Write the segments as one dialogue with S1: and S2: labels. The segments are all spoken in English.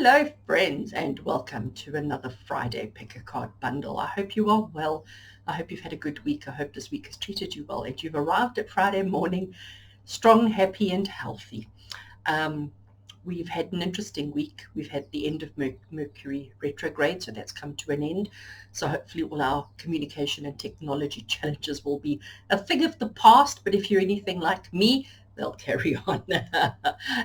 S1: Hello friends and welcome to another Friday Pick a Card bundle. I hope you are well. I hope you've had a good week. I hope this week has treated you well and you've arrived at Friday morning strong, happy and healthy. We've had an interesting week. We've had the end of Mercury retrograde, so that's come to an end. So hopefully all our communication and technology challenges will be a thing of the past, but if you're anything like me, they'll carry on.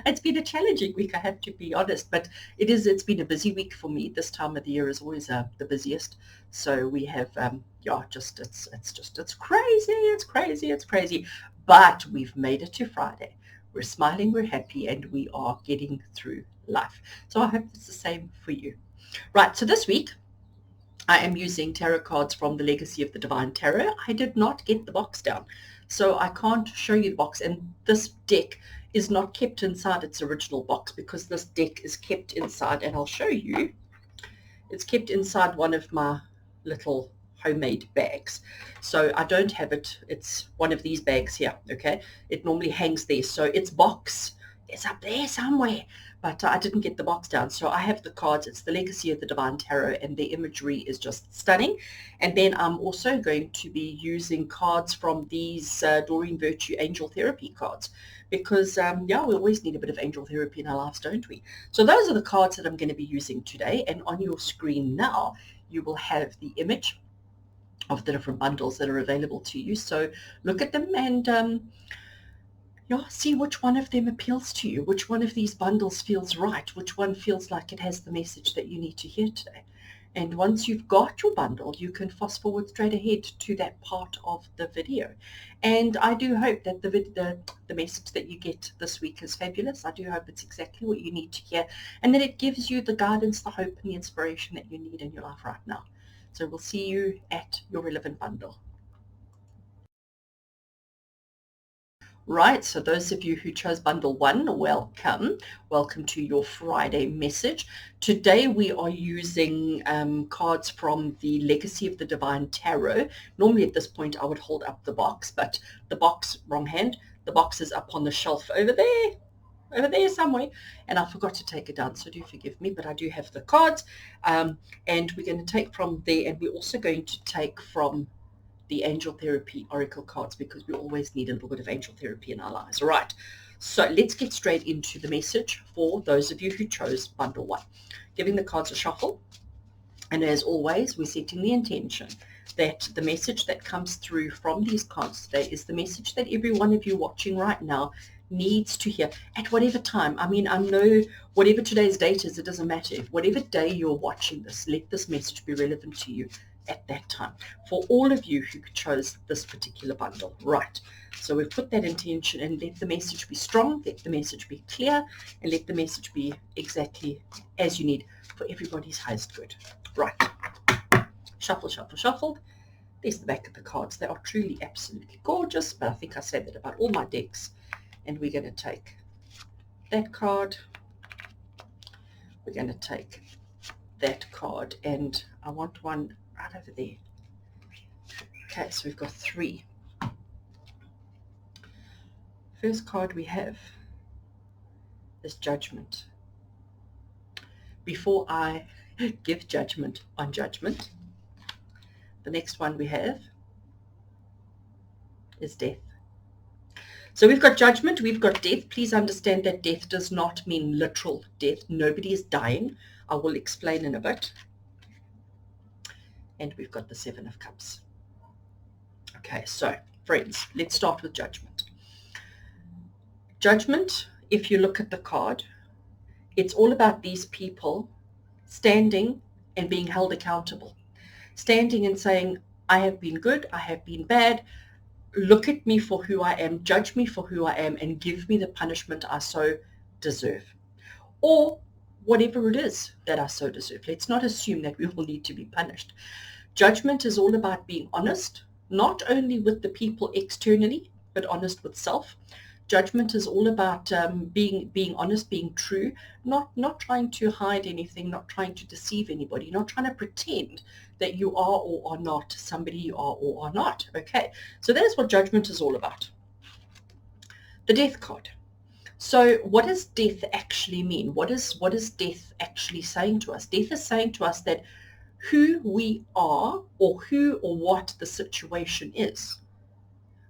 S1: It's been a challenging week, I have to be honest, but it's been a busy week for me. This time of the year is always the busiest. So we have it's crazy. But we've made it to Friday. We're smiling, we're happy, and we are getting through life. So I hope it's the same for you. Right, so this week I am using tarot cards from the Legacy of the Divine Tarot. I did not get the box down, so I can't show you the box. And this deck is not kept inside its original box because this deck is kept inside, and I'll show you. It's kept inside one of my little homemade bags. So I don't have it. It's one of these bags here, okay? It normally hangs there. So its box is up there somewhere, but I didn't get the box down. So I have the cards. It's the Legacy of the Divine Tarot, and the imagery is just stunning. And then I'm also going to be using cards from these Doreen Virtue Angel Therapy cards because, we always need a bit of angel therapy in our lives, don't we? So those are the cards that I'm going to be using today. And on your screen now, you will have the image of the different bundles that are available to you. So look at them and see which one of them appeals to you, which one of these bundles feels right, which one feels like it has the message that you need to hear today. And once you've got your bundle, you can fast forward straight ahead to that part of the video. And I do hope that the message that you get this week is fabulous. I do hope it's exactly what you need to hear, and that it gives you the guidance, the hope, and the inspiration that you need in your life right now. So we'll see you at your relevant bundle. Right, so those of you who chose bundle 1, welcome. Welcome to your Friday message. Today we are using cards from the Legacy of the Divine Tarot. Normally at this point I would hold up the box, but the box, wrong hand, the box is up on the shelf over there somewhere, and I forgot to take it down, so do forgive me, but I do have the cards, and we're going to take from there, and we're also going to take from the Angel Therapy Oracle cards because we always need a little bit of angel therapy in our lives. All right, so let's get straight into the message for those of you who chose bundle 1. Giving the cards a shuffle, and as always, we're setting the intention that the message that comes through from these cards today is the message that every one of you watching right now needs to hear at whatever time. I mean, I know whatever today's date is, it doesn't matter. Whatever day you're watching this, let this message be relevant to you at that time. For all of you who chose this particular bundle, right? So we've put that intention, and let the message be strong, let the message be clear, and let the message be exactly as you need for everybody's highest good. Right. Shuffle, shuffle, shuffle. There's the back of the cards. They are truly absolutely gorgeous, but I think I said that about all my decks. And we're going to take that card. We're going to take that card, and I want one right over there. Okay, so we've got 3. First card we have is Judgment. Before I give judgment on judgment, the next one we have is Death. So we've got judgment, we've got death. Please understand that death does not mean literal death. Nobody is dying. I will explain in a bit. And we've got the 7 of Cups. Okay, so friends, let's start with judgment. Judgment, if you look at the card, it's all about these people standing and being held accountable. Standing and saying, I have been good, I have been bad, look at me for who I am, judge me for who I am, and give me the punishment I so deserve. Or whatever it is that I so deserve. Let's not assume that we all need to be punished. Judgment is all about being honest, not only with the people externally, but honest with self. Judgment is all about being honest, being true, not trying to hide anything, not trying to deceive anybody, not trying to pretend that you are or are not somebody you are or are not. Okay, so that is what judgment is all about. The Death card. So what does death actually mean? What is death actually saying to us? Death is saying to us that who we are, or who or what the situation is,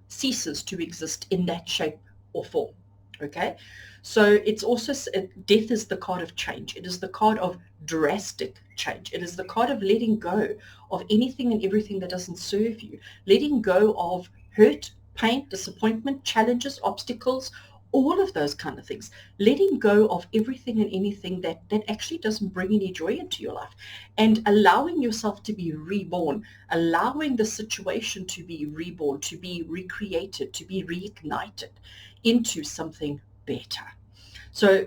S1: ceases to exist in that shape or form. Okay, so it's also, death is the card of change. It is the card of drastic change. It is the card of letting go of anything and everything that doesn't serve you, letting go of hurt, pain, disappointment, challenges, obstacles, all of those kind of things, letting go of everything and anything that actually doesn't bring any joy into your life, and allowing yourself to be reborn, allowing the situation to be reborn, to be recreated, to be reignited into something better. So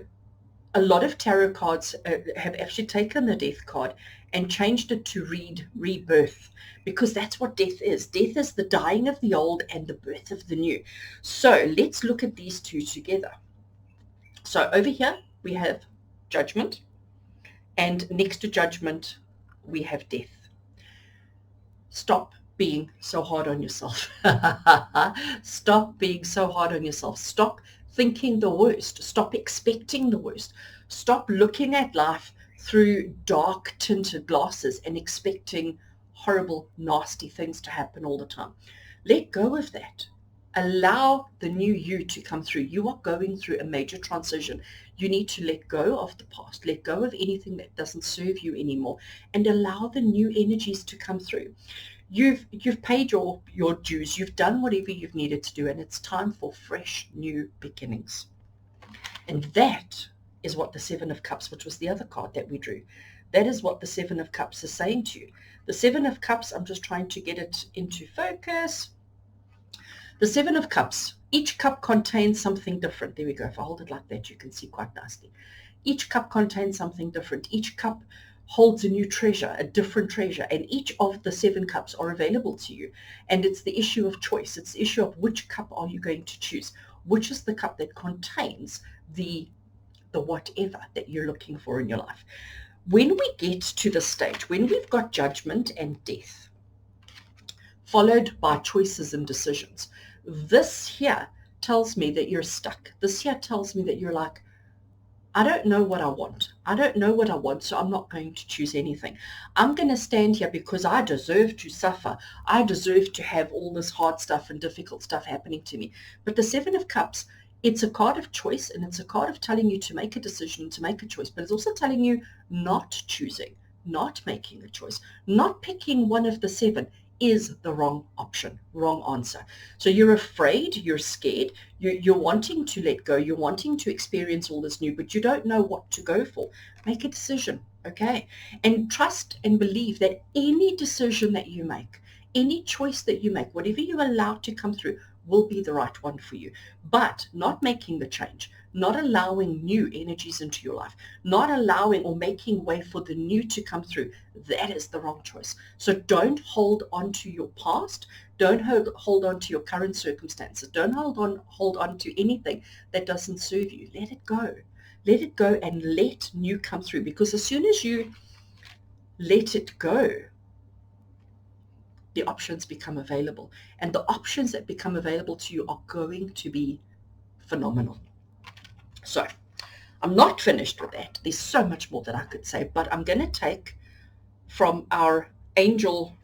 S1: a lot of tarot cards have actually taken the death card and changed it to read rebirth, because that's what death is. Death is the dying of the old and the birth of the new. So let's look at these two together. So over here we have judgment, and next to judgment we have death. Stop being so hard on yourself. Stop being so hard on yourself. Stop thinking the worst. Stop expecting the worst. Stop looking at life through dark tinted glasses and expecting horrible, nasty things to happen all the time. Let go of that. Allow the new you to come through. You are going through a major transition. You need to let go of the past, let go of anything that doesn't serve you anymore, and allow the new energies to come through. You've paid your dues. You've done whatever you've needed to do, and it's time for fresh new beginnings. And that is what the Seven of Cups, which was the other card that we drew, that is what the Seven of Cups is saying to you. The Seven of Cups, I'm just trying to get it into focus. The Seven of Cups, each cup contains something different. There we go. If I hold it like that, you can see quite nicely. Each cup contains something different. Each cup holds a new treasure, a different treasure, and each of the 7 cups are available to you. And it's the issue of choice. It's the issue of which cup are you going to choose? Which is the cup that contains the whatever that you're looking for in your life? When we get to the stage, when we've got judgment and death, followed by choices and decisions, this here tells me that you're stuck. This here tells me that you're like, I don't know what I want. I don't know what I want, so I'm not going to choose anything. I'm going to stand here because I deserve to suffer. I deserve to have all this hard stuff and difficult stuff happening to me. But the Seven of Cups, it's a card of choice, and it's a card of telling you to make a decision, to make a choice. But it's also telling you not choosing, not making a choice, not picking one of the 7 is the wrong option, wrong answer. So you're afraid, you're scared, you're wanting to let go, you're wanting to experience all this new, but you don't know what to go for. Make a decision, okay? And trust and believe that any decision that you make, any choice that you make, whatever you allow to come through, will be the right one for you. But not making the change, not allowing new energies into your life, not allowing or making way for the new to come through, that is the wrong choice. So don't hold on to your past. Don't hold on to your current circumstances. Don't hold on to anything that doesn't serve you. Let it go. Let it go and let new come through, because as soon as you let it go, the options become available. And the options that become available to you are going to be phenomenal. So I'm not finished with that. There's so much more that I could say, but I'm going to take from our angel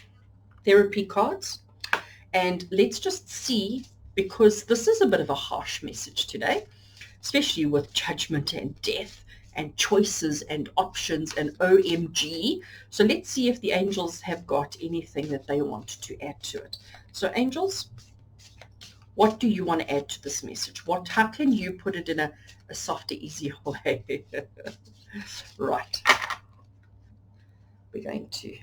S1: therapy cards, and let's just see, because this is a bit of a harsh message today, especially with judgment and death and choices and options and OMG. So let's see if the angels have got anything that they want to add to it. So angels, what do you want to add to this message? How can you put it in a softer, easier way? Right. We're going to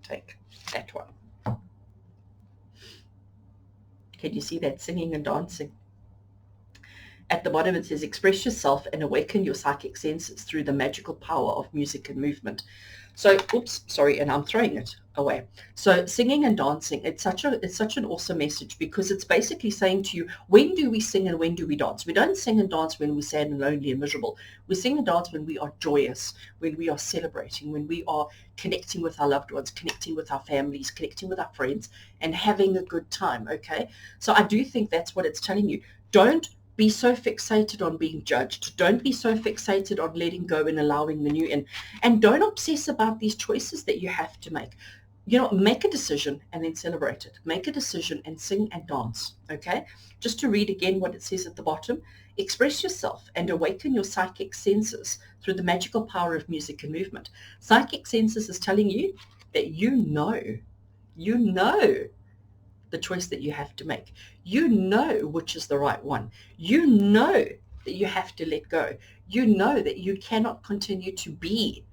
S1: take that one. Can you see that singing and dancing? At the bottom it says, express yourself and awaken your psychic senses through the magical power of music and movement. So, oops, sorry, and I'm throwing it away. So singing and dancing, it's such an awesome message, because it's basically saying to you, when do we sing and when do we dance? We don't sing and dance when we're sad and lonely and miserable. We sing and dance when we are joyous, when we are celebrating, when we are connecting with our loved ones, connecting with our families, connecting with our friends, and having a good time, okay? So I do think that's what it's telling you. Don't be so fixated on being judged. Don't be so fixated on letting go and allowing the new in. And don't obsess about these choices that you have to make. Make a decision and then celebrate it. Make a decision and sing and dance, okay? Just to read again what it says at the bottom, express yourself and awaken your psychic senses through the magical power of music and movement. Psychic senses is telling you that you know the choice that you have to make. You know which is the right one. You know that you have to let go. You know that you cannot continue to be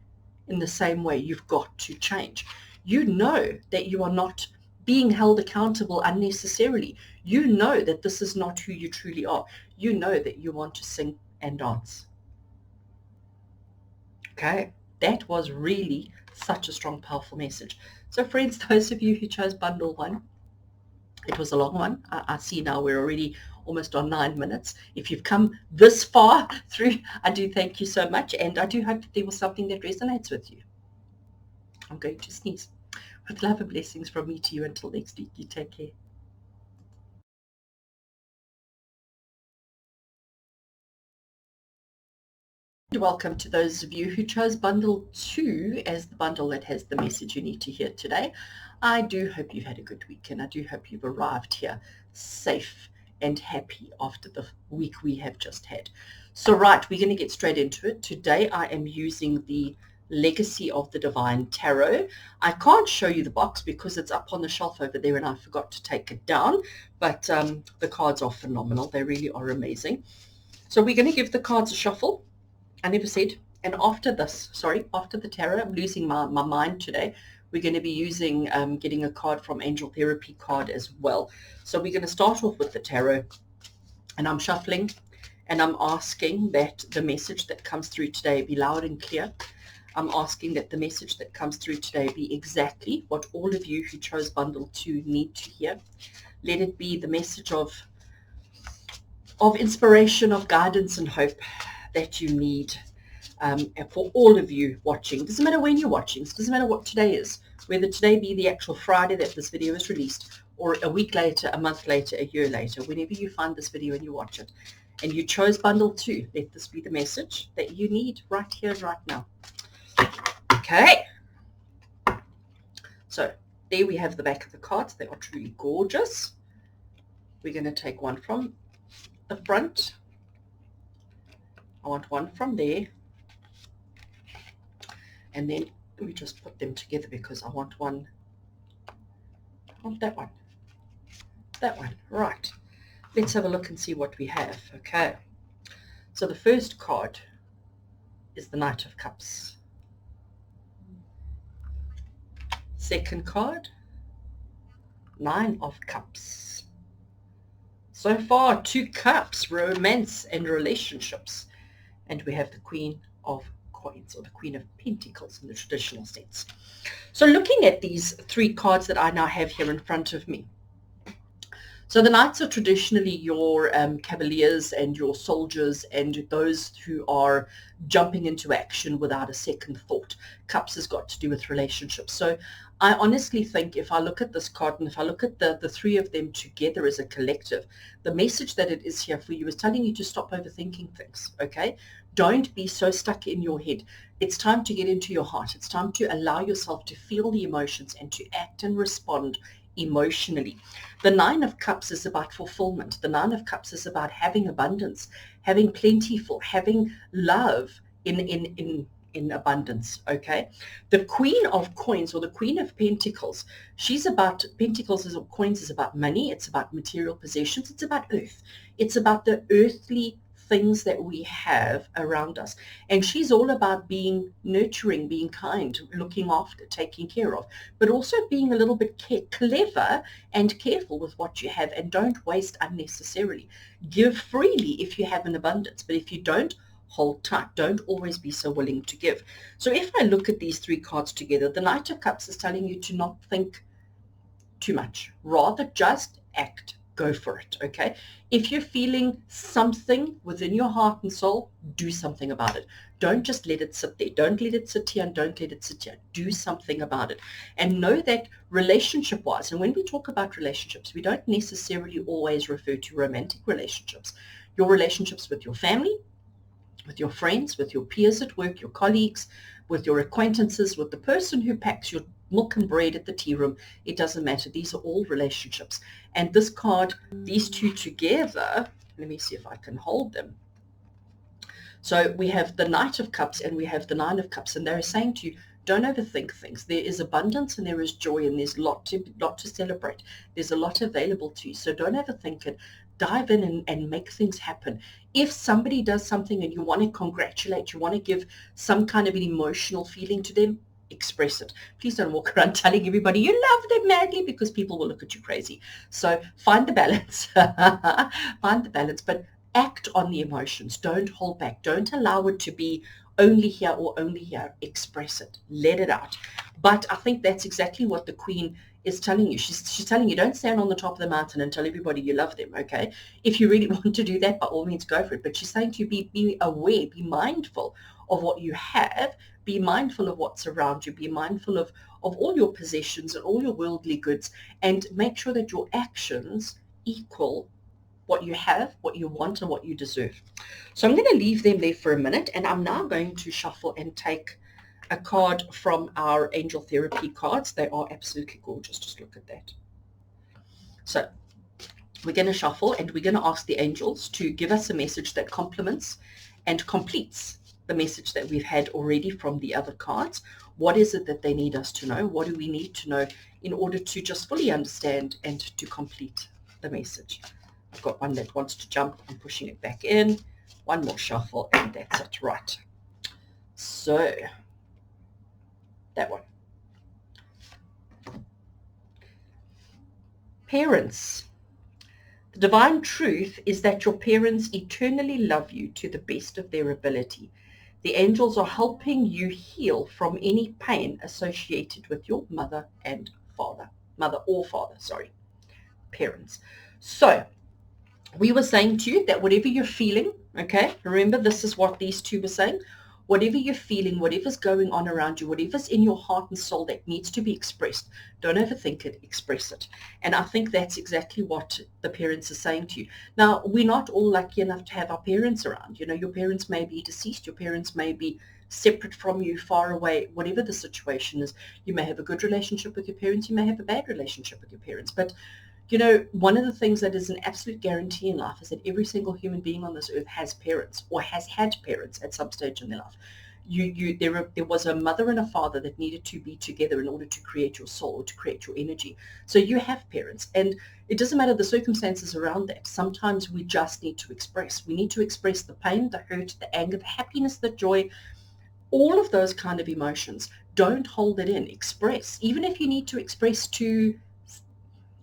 S1: in the same way. You've got to change. You know that you are not being held accountable unnecessarily. You know that this is not who you truly are. You know that you want to sing and dance. Okay, that was really such a strong, powerful message. So friends, those of you who chose bundle 1, it was a long one. I see now we're already almost on 9 minutes. If you've come this far through, I do thank you so much. And I do hope that there was something that resonates with you. I'm going to sneeze. With love and blessings from me to you until next week. You take care. Welcome to those of you who chose bundle 2 as the bundle that has the message you need to hear today. I do hope you've had a good week, and I do hope you've arrived here safe and happy after the week we have just had. So right, we're going to get straight into it. Today I am using the Legacy of the Divine Tarot. I can't show you the box because it's up on the shelf over there and I forgot to take it down, but the cards are phenomenal. They really are amazing. So we're going to give the cards a shuffle. I never said. And after the tarot, I'm losing my mind today. We're going to be using, getting a card from Angel Therapy card as well. So we're going to start off with the tarot, and I'm shuffling, and I'm asking that the message that comes through today be loud and clear. I'm asking that the message that comes through today be exactly what all of you who chose bundle 2 need to hear. Let it be the message of inspiration, of guidance and hope that you need for all of you watching. Doesn't matter when you're watching. It doesn't matter what today is, whether today be the actual Friday that this video is released, or a week later, a month later, a year later. Whenever you find this video and you watch it and you chose bundle 2, let this be the message that you need right here and right now. Okay, so there we have the back of the cards. They are truly gorgeous. We're going to take one from the front. I want one from there, and then we just put them together because I want one. I want that one. That one. Right. Let's have a look and see what we have. Okay. So the first card is the Knight of Cups. Second card, 9 of Cups. So far, 2 cups, romance and relationships. And we have the Queen of Coins, or the Queen of Pentacles in the traditional sense. So looking at these 3 cards that I now have here in front of me. So the Knights are traditionally your cavaliers and your soldiers and those who are jumping into action without a second thought. Cups has got to do with relationships. So I honestly think if I look at this card and if I look at the 3 of them together as a collective, the message that it is here for you is telling you to stop overthinking things, okay? Don't be so stuck in your head. It's time to get into your heart. It's time to allow yourself to feel the emotions and to act and respond emotionally. The 9 of Cups is about fulfillment. The 9 of Cups is about having abundance, having plentiful, having love in abundance, okay? The Queen of Coins, or the Queen of Pentacles, she's about, Pentacles or coins is about money, it's about material possessions, it's about earth. It's about the earthly things that we have around us. And she's all about being nurturing, being kind, looking after, taking care of, but also being a little bit clever and careful with what you have, and don't waste unnecessarily. Give freely if you have an abundance, but if you don't, hold tight. Don't always be so willing to give. So if I look at these 3 cards together, the Knight of Cups is telling you to not think too much, rather just act. Go for it, okay? If you're feeling something within your heart and soul, do something about it. Don't just let it sit there. Don't let it sit here and don't let it sit here. Do something about it. And know that relationship-wise, and when we talk about relationships, we don't necessarily always refer to romantic relationships. your relationships with your family, with your friends, with your peers at work, your colleagues, with your acquaintances, with the person who packs your milk and bread at the tea room. It doesn't matter. These are all relationships. And this card, these two together, let me see if I can hold them. So we have the Knight of Cups and we have the Nine of Cups, and they're saying to you, don't overthink things. There is abundance and there is joy, and there's a lot to celebrate. There's a lot available to you. So don't overthink it. Dive in and make things happen. If somebody does something and you want to congratulate, you want to give some kind of an emotional feeling to them, express it. Please don't walk around telling everybody you love them madly, because people will look at you crazy. So find the balance. Find the balance, but act on the emotions. Don't hold back. Don't allow it to be only here or only here. Express it. Let it out. But I think that's exactly what the Queen is telling you. She's telling you, don't stand on the top of the mountain and tell everybody you love them, okay? If you really want to do that, by all means, go for it. But she's saying to you, be aware, be mindful of what you have, be mindful of what's around you, be mindful of all your possessions and all your worldly goods, and make sure that your actions equal what you have, what you want, and what you deserve. So I'm going to leave them there for a minute, and I'm now going to shuffle and take a card from our Angel Therapy cards. They are absolutely gorgeous. Just look at that. So we're going to shuffle, and we're going to ask the angels to give us a message that complements and completes the message that we've had already from the other cards. What is it that they need us to know? What do we need to know in order to just fully understand and to complete the message? I've got one that wants to jump. I'm pushing it back in. One more shuffle, and that's it. Right. So that one. Parents. The divine truth is that your parents eternally love you to the best of their ability. The angels are helping you heal from any pain associated with your mother and father. Mother or father, sorry. Parents. So we were saying to you that whatever you're feeling, okay, remember this is what these two were saying, whatever you're feeling, whatever's going on around you, whatever's in your heart and soul that needs to be expressed, don't overthink it, express it. And I think that's exactly what the parents are saying to you. Now, we're not all lucky enough to have our parents around. You know, your parents may be deceased, your parents may be separate from you, far away, whatever the situation is. You may have a good relationship with your parents, you may have a bad relationship with your parents, but you know, one of the things that is an absolute guarantee in life is that every single human being on this earth has parents or has had parents at some stage in their life. There was a mother and a father that needed to be together in order to create your soul or to create your energy. So you have parents, and it doesn't matter the circumstances around that. Sometimes we just need to express. We need to express the pain, the hurt, the anger, the happiness, the joy, all of those kind of emotions. Don't hold it in. Express. Even if you need to express to,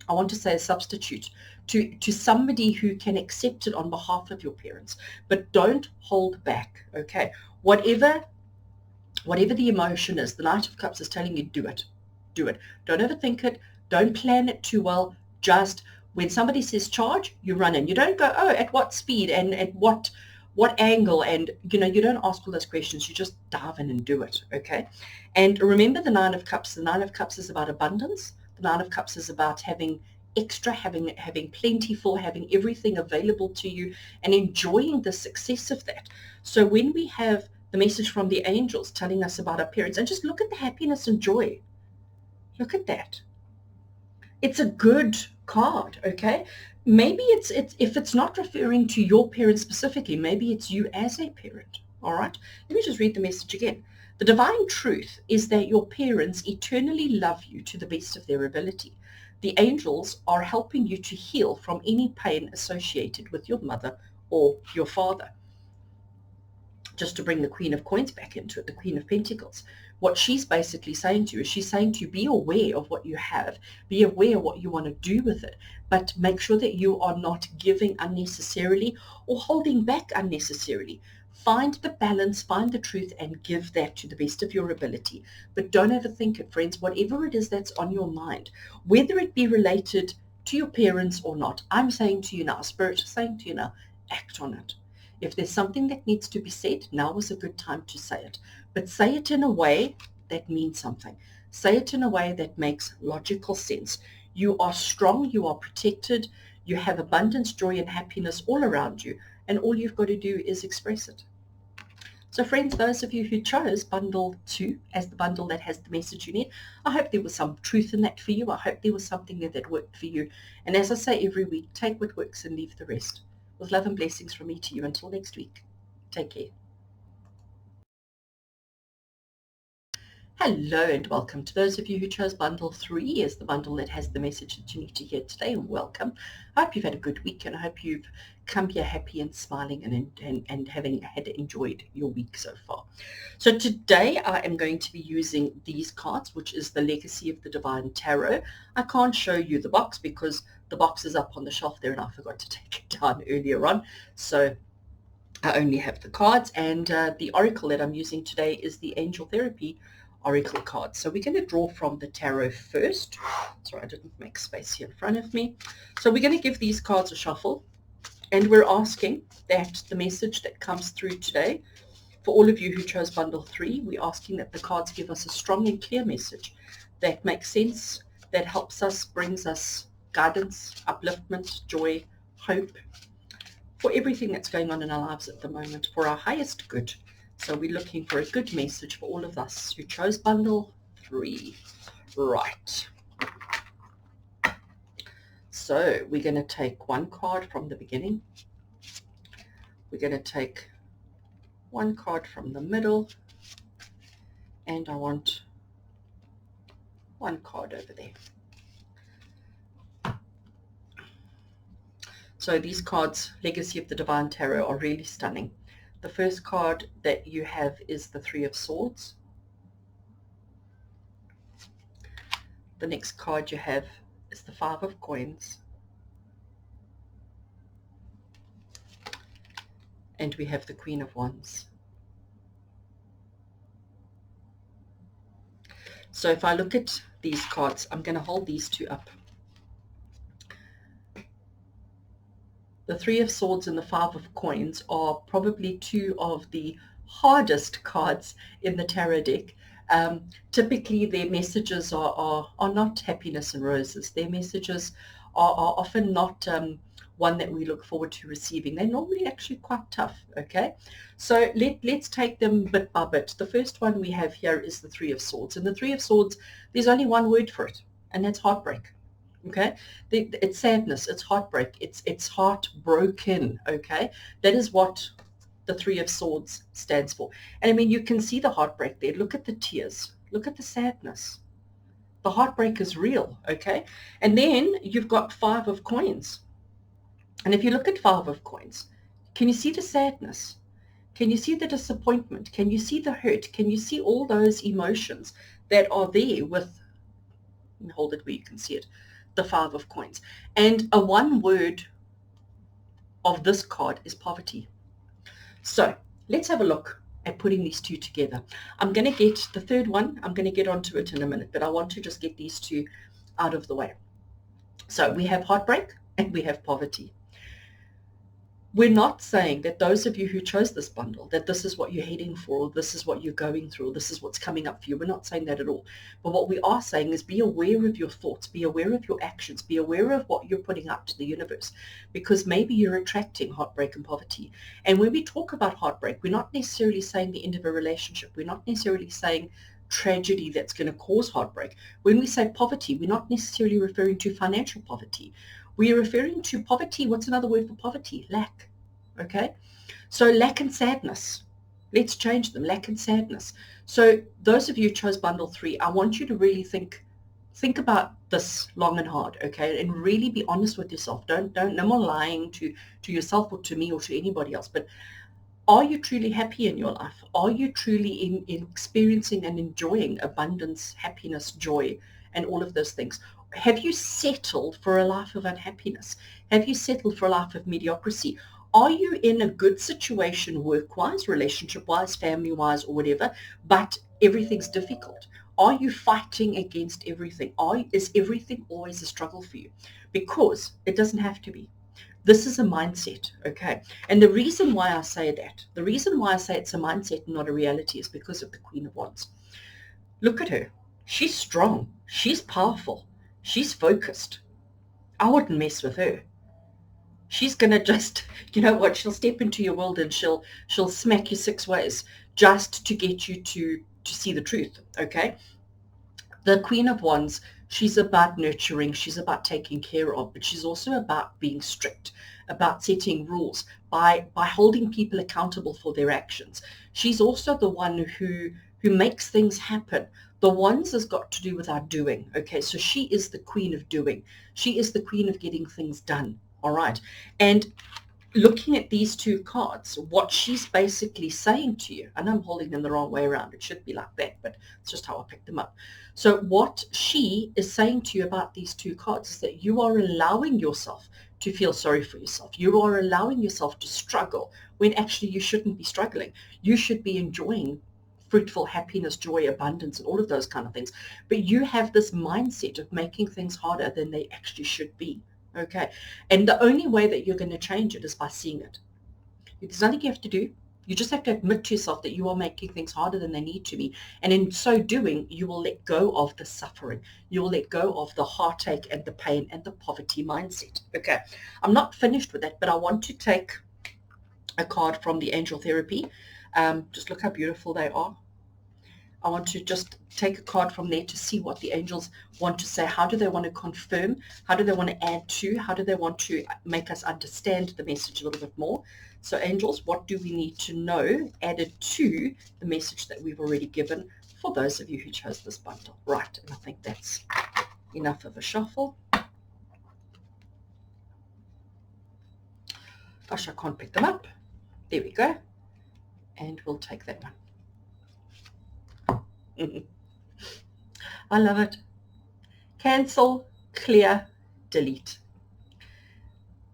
S1: I want to say, a substitute, to somebody who can accept it on behalf of your parents, but don't hold back, okay? Whatever the emotion is, the Knight of Cups is telling you, do it. Do it. Don't overthink it. Don't plan it too well. Just when somebody says charge, you run in. You don't go, oh, at what speed and at what angle, and you know, you don't ask all those questions. You just dive in and do it, okay? And remember the Nine of Cups. The Nine of Cups is about abundance. The Nine of Cups is about having extra, having plentiful, having everything available to you and enjoying the success of that. So when we have the message from the angels telling us about our parents, and just look at the happiness and joy. Look at that. It's a good card, okay? Maybe it's if it's not referring to your parents specifically, maybe it's you as a parent, all right? Let me just read the message again. The divine truth is that your parents eternally love you to the best of their ability. The angels are helping you to heal from any pain associated with your mother or your father. Just to bring the Queen of Coins back into it, the Queen of Pentacles, what she's basically saying to you is she's saying to you, be aware of what you have, be aware of what you want to do with it, but make sure that you are not giving unnecessarily or holding back unnecessarily. Find the balance, find the truth, and give that to the best of your ability. But don't overthink it, friends. Whatever it is that's on your mind, whether it be related to your parents or not, I'm saying to you now, Spirit is saying to you now, act on it. If there's something that needs to be said, now is a good time to say it. But say it in a way that means something. Say it in a way that makes logical sense. You are strong, you are protected, you have abundance, joy, and happiness all around you. and all you've got to do is express it. So friends, those of you who chose bundle 2 as the bundle that has the message you need, I hope there was some truth in that for you. I hope there was something there that worked for you. And as I say every week, take what works and leave the rest. With love and blessings from me to you until next week. Take care. Hello and welcome to those of you who chose bundle 3 as the bundle that has the message that you need to hear today, and welcome. I hope you've had a good week, and I hope you've come here happy and smiling and having had enjoyed your week so far. So today I am going to be using these cards, which is the Legacy of the Divine Tarot. I can't show you the box because the box is up on the shelf there and I forgot to take it down earlier on. So I only have the cards, and the oracle that I'm using today is the Angel Therapy Oracle card. So we're going to draw from the tarot first. Sorry, I didn't make space here in front of me. So we're going to give these cards a shuffle, and we're asking that the message that comes through today, for all of you who chose bundle 3, we're asking that the cards give us a strong and clear message that makes sense, that helps us, brings us guidance, upliftment, joy, hope, for everything that's going on in our lives at the moment, for our highest good. So we're looking for a good message for all of us who chose bundle 3. Right. So we're going to take one card from the beginning. We're going to take one card from the middle. And I want one card over there. So these cards, Legacy of the Divine Tarot, are really stunning. The first card that you have is the Three of Swords. The next card you have is the Five of Coins. And we have the Queen of Wands. So if I look at these cards, I'm going to hold these two up. The Three of Swords and the Five of Coins are probably two of the hardest cards in the tarot deck. Typically their messages are not happiness and roses. Their messages are often not one that we look forward to receiving. They're normally actually quite tough, okay? So let's take them bit by bit. The first one we have here is the Three of Swords. And the Three of Swords, there's only one word for it, and that's heartbreak. Okay, it's sadness, it's heartbreak, it's heartbroken. Okay, that is what the Three of Swords stands for. And I mean, you can see the heartbreak there. Look at the tears, look at the sadness. The heartbreak is real. Okay, and then you've got Five of Coins. And if you look at Five of Coins, can you see the sadness? Can you see the disappointment? Can you see the hurt? Can you see all those emotions that are there with, hold it where you can see it, the Five of Coins? And a one word of this card is poverty. So let's have a look at putting these two together. I'm going to get the third one, I'm going to get onto it in a minute, but I want to just get these two out of the way. So we have heartbreak and we have poverty. We're not saying that those of you who chose this bundle, that this is what you're heading for, or this is what you're going through, or this is what's coming up for you. We're not saying that at all. But what we are saying is be aware of your thoughts, be aware of your actions, be aware of what you're putting out to the universe, because maybe you're attracting heartbreak and poverty. And when we talk about heartbreak, we're not necessarily saying the end of a relationship. We're not necessarily saying tragedy that's going to cause heartbreak. When we say poverty, we're not necessarily referring to financial poverty. We're referring to poverty. What's another word for poverty? Lack. Okay, so lack and sadness. Let's change them. Lack and sadness. So those of you who chose bundle 3, I want you to really think about this long and hard, okay, and really be honest with yourself. Don't no more lying to yourself or to me or to anybody else. But are you truly happy in your life? Are you truly in experiencing and enjoying abundance, happiness, joy, and all of those things? Have you settled for a life of unhappiness? Have you settled for a life of mediocrity? Are you in a good situation work-wise, relationship-wise, family-wise, or whatever, but everything's difficult? Are you fighting against everything? Is everything always a struggle for you? Because it doesn't have to be. This is a mindset, okay? And the reason why I say that, the reason why I say it's a mindset and not a reality, is because of the Queen of Wands. Look at her. She's strong. She's powerful. She's focused. I wouldn't mess with her. she's going to just, you know what, she'll step into your world and she'll smack you 6 ways just to get you to see the truth, okay? The Queen of Wands, she's about nurturing, she's about taking care of, but she's also about being strict, about setting rules, by holding people accountable for their actions. She's also the one who makes things happen. The Wands has got to do with our doing, okay? So she is the queen of doing. She is the queen of getting things done, all right? And looking at these two cards, what she's basically saying to you, and I'm holding them the wrong way around, it should be like that, but it's just how I picked them up. So what she is saying to you about these two cards is that you are allowing yourself to feel sorry for yourself. You are allowing yourself to struggle when actually you shouldn't be struggling. You should be enjoying fruitful happiness, joy, abundance, and all of those kind of things. But you have this mindset of making things harder than they actually should be. Okay. And the only way that you're going to change it is by seeing it. There's nothing you have to do. You just have to admit to yourself that you are making things harder than they need to be. And in so doing, you will let go of the suffering. You will let go of the heartache and the pain and the poverty mindset. Okay. I'm not finished with that, but I want to take a card from the angel therapy. Just look how beautiful they are. I want to just take a card from there to see what the angels want to say. How do they want to confirm? How do they want to add to? How do they want to make us understand the message a little bit more? So angels, what do we need to know added to the message that we've already given for those of you who chose this bundle? Right, and I think that's enough of a shuffle. Gosh, I can't pick them up. There we go. And we'll take that one. I love it. Cancel, clear, delete.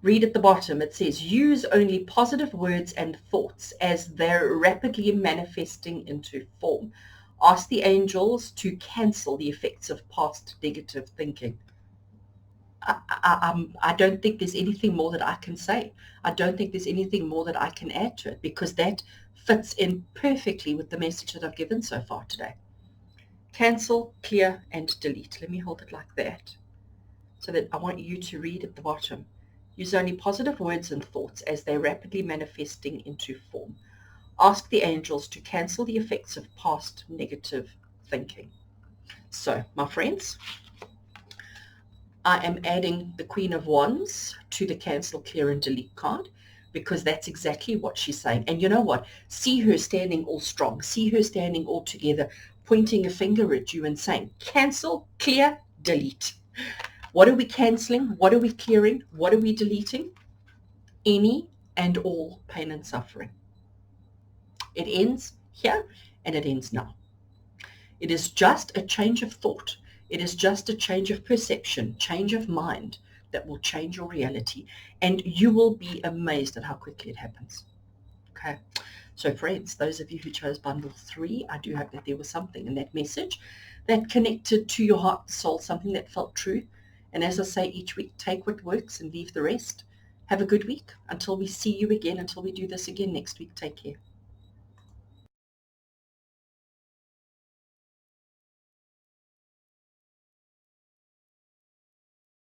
S1: Read at the bottom. It says, use only positive words and thoughts as they're rapidly manifesting into form. Ask the angels to cancel the effects of past negative thinking. I don't think there's anything more that I can say. I don't think there's anything more that I can add to it, because that fits in perfectly with the message that I've given so far today. Cancel, clear, and delete. Let me hold it like that, so that I want you to read at the bottom. Use only positive words and thoughts as they're rapidly manifesting into form. Ask the angels to cancel the effects of past negative thinking. So, my friends, I am adding the Queen of Wands to the cancel, clear, and delete card, because that's exactly what she's saying. And you know what? See her standing all strong. See her standing all together, pointing a finger at you and saying, cancel, clear, delete. What are we canceling? What are we clearing? What are we deleting? Any and all pain and suffering. It ends here and it ends now. It is just a change of thought. It is just a change of perception, change of mind that will change your reality. And you will be amazed at how quickly it happens. Okay. So friends, those of you who chose bundle 3, I do hope that there was something in that message that connected to your heart and soul, something that felt true. And as I say each week, take what works and leave the rest. Have a good week. Until we see you again, until we do this again next week, take care.